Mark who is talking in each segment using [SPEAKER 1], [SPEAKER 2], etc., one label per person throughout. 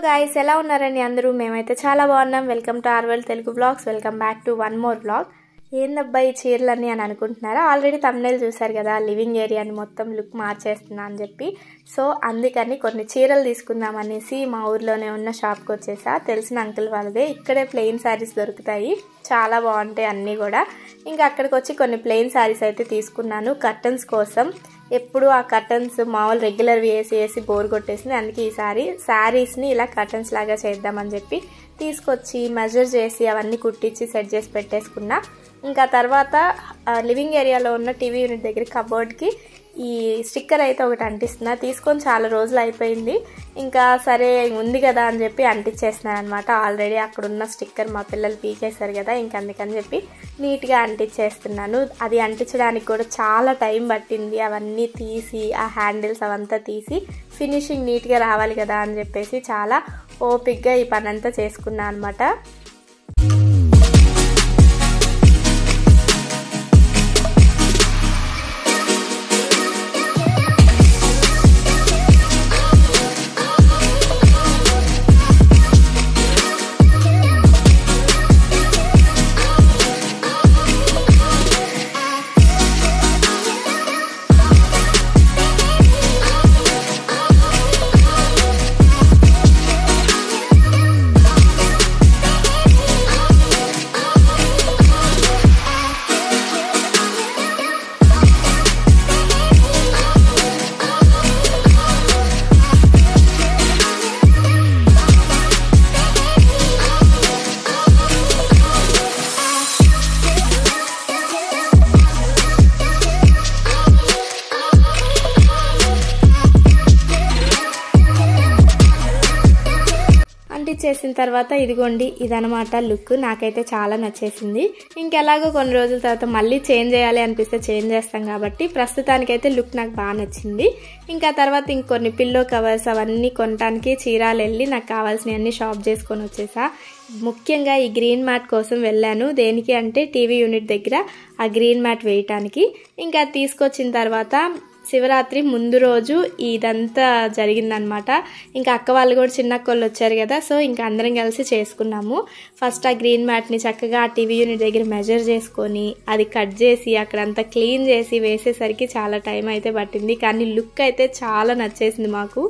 [SPEAKER 1] Guys, ఎలా ఉన్నారండి అందరూ? మేమైతే చాలా బాగున్నాం. Welcome to our world Telugu vlogs. Welcome back to one more vlog. ఏందబ్బా ఈ చీరలన్నీ అని అనుకుంటున్నారా? ఆల్రెడీ థంబ్నెయిల్ చూసారు కదా, లివింగ్ ఏరియాని మొత్తం లుక్ మార్చేస్తున్నా అని చెప్పి. సో అందుకని కొన్ని చీరలు తీసుకుందాం అనేసి మా ఊర్లోనే ఉన్న షాప్కి వచ్చేసా. తెలిసిన అంకుల్ వాళ్ళదే. ఇక్కడే ప్లెయిన్ శారీస్ దొరుకుతాయి, చాలా బాగుంటాయి అన్నీ కూడా. ఇంకా అక్కడికి వచ్చి కొన్ని ప్లెయిన్ శారీస్ అయితే తీసుకున్నాను కర్టన్స్ కోసం. ఎప్పుడు ఆ కర్టన్స్ మామూలు రెగ్యులర్ వేసి బోర్ కొట్టేసింది. అందుకే ఈసారి శారీస్ని ఇలా కర్టన్స్ లాగా చేద్దామని చెప్పి తీసుకొచ్చి మెజర్ చేసి అవన్నీ కుట్టించి సెట్ చేసి పెట్టేసుకున్నా. ఇంకా తర్వాత లివింగ్ ఏరియాలో ఉన్న టీవీ యూనిట్ దగ్గర కబోర్డ్కి ఈ స్టిక్కర్ అయితే ఒకటి అంటిస్తున్నా. తీసుకొని చాలా రోజులు అయిపోయింది. ఇంకా సరే ఉంది కదా అని చెప్పి అంటించేస్తున్నాను అనమాట. ఆల్రెడీ అక్కడ ఉన్న స్టిక్కర్ మా పిల్లలు పీకేశారు కదా, ఇంక అందుకని చెప్పి నీట్గా అంటించేస్తున్నాను. అది అంటించడానికి కూడా చాలా టైం పట్టింది. అవన్నీ తీసి ఆ హ్యాండిల్స్ అవంతా తీసి ఫినిషింగ్ నీట్గా రావాలి కదా అని చెప్పేసి చాలా ఓపిక్గా ఈ పని అంతా చేసుకున్నాను అనమాట. చేసిన తర్వాత ఇదిగోండి, ఇదనమాట లుక్. నాకైతే చాలా నచ్చేసింది. ఇంకెలాగో కొన్ని రోజుల తర్వాత మళ్ళీ చేంజ్ చేయాలి అనిపిస్తే చేంజ్ చేస్తాం కాబట్టి ప్రస్తుతానికైతే లుక్ నాకు బాగా నచ్చింది. ఇంకా తర్వాత ఇంకొన్ని పిల్లో కవర్స్ అవన్నీ కొనడానికి చీరాలు వెళ్ళి నాకు కావాల్సినవన్నీ షాప్ చేసుకొని వచ్చేసా. ముఖ్యంగా ఈ గ్రీన్ మ్యాట్ కోసం వెళ్ళాను. దేనికి అంటే టీవీ యూనిట్ దగ్గర ఆ గ్రీన్ మ్యాట్ వేయటానికి. ఇంకా తీసుకొచ్చిన తర్వాత శివరాత్రి ముందు రోజు ఇదంతా జరిగిందనమాట. ఇంకా అక్క వాళ్ళు కూడా చిన్న అక్కళ్ళు వచ్చారు కదా, సో ఇంకా అందరం కలిసి చేసుకున్నాము. ఫస్ట్ ఆ గ్రీన్ మ్యాట్ని చక్కగా ఆ టీవీ యూనిట్ దగ్గర మెజర్ చేసుకొని అది కట్ చేసి అక్కడంతా క్లీన్ చేసి వేసేసరికి చాలా టైం అయితే పట్టింది. కానీ లుక్ అయితే చాలా నచ్చేసింది మాకు.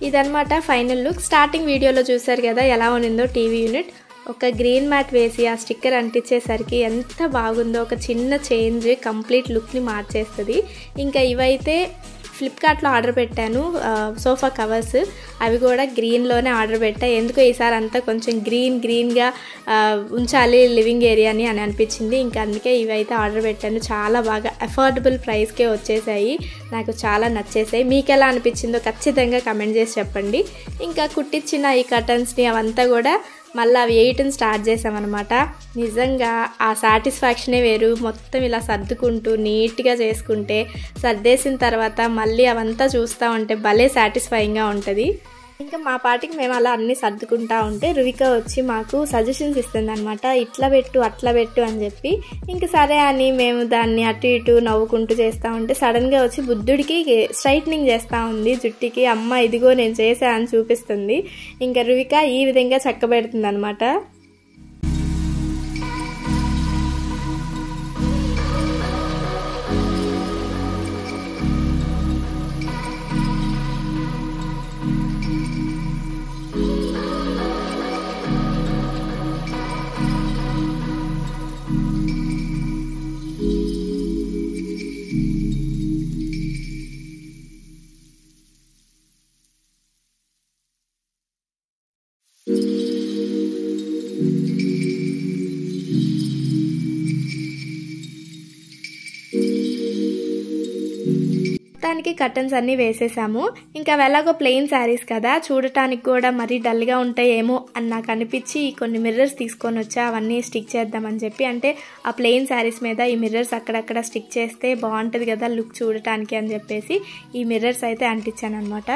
[SPEAKER 1] ఇదనమాట ఫైనల్ లుక్. స్టార్టింగ్ వీడియోలో చూసారు కదా ఎలా ఉన్నిందో టీవీ యూనిట్. ఒక గ్రీన్ మ్యాట్ వేసి ఆ స్టిక్కర్ అంటించేసరికి ఎంత బాగుందో. ఒక చిన్న చేంజ్ కంప్లీట్ లుక్ని మార్చేస్తుంది. ఇంకా ఇవైతే ఫ్లిప్కార్ట్లో ఆర్డర్ పెట్టాను సోఫా కవర్స్. అవి కూడా గ్రీన్లోనే ఆర్డర్ పెట్టా. ఎందుకో ఈసారి అంతా కొంచెం గ్రీన్గా ఉంచాలి లివింగ్ ఏరియాని అని అనిపించింది. ఇంకా అందుకే ఇవైతే ఆర్డర్ పెట్టాను. చాలా బాగా అఫోర్డబుల్ ప్రైస్కే వచ్చేసాయి. నాకు చాలా నచ్చేసాయి. మీకు ఎలా అనిపించిందో ఖచ్చితంగా కమెంట్ చేసి చెప్పండి. ఇంకా కుట్టించిన ఈ కర్టన్స్ని అవంతా కూడా మళ్ళీ అవి వేయటం స్టార్ట్ చేసామన్నమాట. నిజంగా ఆ సాటిస్ఫాక్షనే వేరు. మొత్తం ఇలా సర్దుకుంటూ నీట్గా చేసుకుంటే సర్దేసిన తర్వాత మళ్ళీ అవంతా చూస్తూ ఉంటే భలే సాటిస్ఫైయింగ్గా ఉంటుంది. ఇంకా మా పాటికి మేము అలా అన్నీ సర్దుకుంటా ఉంటే రువిక వచ్చి మాకు సజెషన్స్ ఇస్తుంది అనమాట. ఇట్లా పెట్టు అట్లా పెట్టు అని చెప్పి. ఇంక సరే అని మేము దాన్ని అటు ఇటు నవ్వుకుంటూ చేస్తూ ఉంటే సడన్గా వచ్చి బుద్ధుడికి స్ట్రైట్నింగ్ చేస్తూ ఉంది జుట్టుకి. అమ్మ ఇదిగో నేను చేసా అని చూపిస్తుంది. ఇంకా రువిక ఈ విధంగా చక్కబెడుతుంది అనమాట. మొత్తానికి కర్టన్స్ అన్నీ వేసేసాము. ఇంకా అవి ఎలాగో ప్లెయిన్ శారీస్ కదా, చూడటానికి కూడా మరీ డల్గా ఉంటాయేమో అని నాకు అనిపించి కొన్ని మిర్రర్స్ తీసుకొని వచ్చా, అవన్నీ స్టిక్ చేద్దామని చెప్పి. అంటే ఆ ప్లెయిన్ శారీస్ మీద ఈ మిర్రర్స్ అక్కడక్కడ స్టిక్ చేస్తే బాగుంటుంది కదా లుక్ చూడటానికి అని చెప్పేసి ఈ మిర్రర్స్ అయితే అంటించాను అనమాట.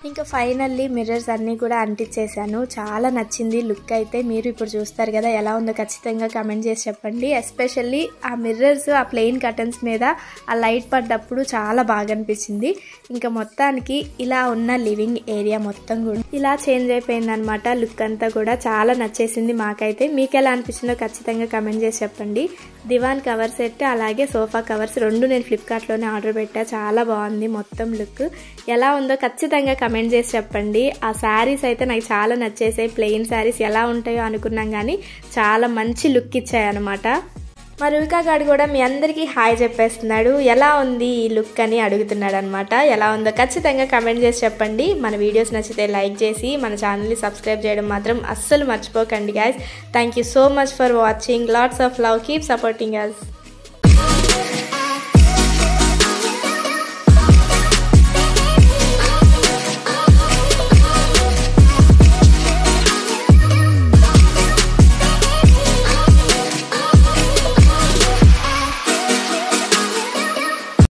[SPEAKER 1] ఇంకా ఫైనల్లీ మిర్రర్స్ అన్నీ కూడా అంటించేసాను. చాలా నచ్చింది లుక్ అయితే. మీరు ఇప్పుడు చూస్తారు కదా ఎలా ఉందో ఖచ్చితంగా కమెంట్ చేసి చెప్పండి. ఎస్పెషల్లీ ఆ మిర్రర్స్ ఆ ప్లెయిన్ కర్టన్స్ మీద ఆ లైట్ పడ్డప్పుడు చాలా బాగా అనిపించింది. ఇంకా మొత్తానికి ఇలా ఉన్న లివింగ్ ఏరియా మొత్తం కూడా ఇలా చేంజ్ అయిపోయింది అనమాట. లుక్ అంతా కూడా చాలా నచ్చేసింది మాకైతే. మీకు ఎలా అనిపించిందో ఖచ్చితంగా కమెంట్ చేసి చెప్పండి. దివాన్ కవర్ సెట్ అలాగే సోఫా కవర్స్ 2 నేను ఫ్లిప్కార్ట్లోనే ఆర్డర్ పెట్టా. చాలా బాగుంది మొత్తం లుక్. ఎలా ఉందో ఖచ్చితంగా కమెంట్ చేసి చెప్పండి. ఆ శారీస్ అయితే నాకు చాలా నచ్చేసాయి. ప్లెయిన్ శారీస్ ఎలా ఉంటాయో అనుకున్నాం కానీ చాలా మంచి లుక్ ఇచ్చాయి అనమాట. మా రువికా గారు కూడా మీ అందరికీ హాయ్ చెప్పేస్తున్నాడు. ఎలా ఉంది ఈ లుక్ అని అడుగుతున్నాడు అనమాట. ఎలా ఉందో ఖచ్చితంగా కమెంట్ చేసి చెప్పండి. మన వీడియోస్ నచ్చితే లైక్ చేసి మన ఛానల్ని సబ్స్క్రైబ్ చేయడం మాత్రం అస్సలు మర్చిపోకండి guys. Thank you so much for watching. Lots of love. Keep supporting us.